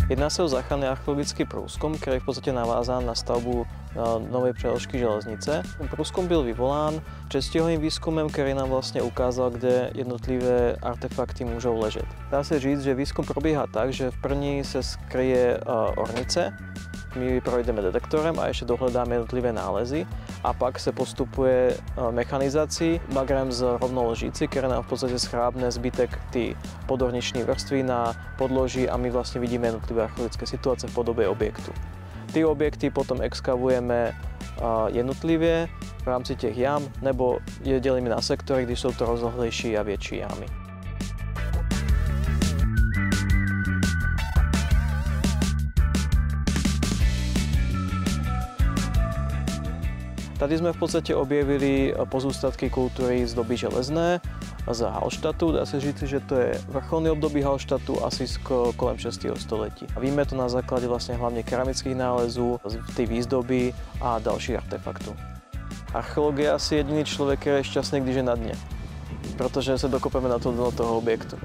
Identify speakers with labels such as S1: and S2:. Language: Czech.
S1: Jedná se o záchranný archeologický průzkum, který je v podstatě navázán na stavbu nové přeložky železnice. Průzkum byl vyvolán přestěhovým výzkumem, který nám vlastně ukázal, kde jednotlivé artefakty můžou ležet. Dá se říct, že výzkum probíhá tak, že v první se skryje ornice, my projdeme detektorem a ještě dohledáme jednotlivé nálezy a pak se postupuje mechanizací bagrem z rovnou lžíci, která nám v podstatě schrábne zbytek ty podorniční vrstvy na podloží a my vlastně vidíme jednotlivé archeologické situace v podobě objektu. Ty objekty potom exkavujeme jednotlivě v rámci těch jam nebo je dělíme na sektory, když jsou to rozlohlejší a větší jamy. Tady jsme v podstatě objevili pozůstatky kultury z doby železné, z Hallstattu. Dá se říct, že to je vrcholné období Hallstattu asi kolem 6. století. A víme to na základě vlastně hlavně keramických nálezů, té výzdoby a dalších artefaktů. Archeolog je asi jediný člověk, který je šťastný, když je na dně, protože se dokopeme do toho objektu.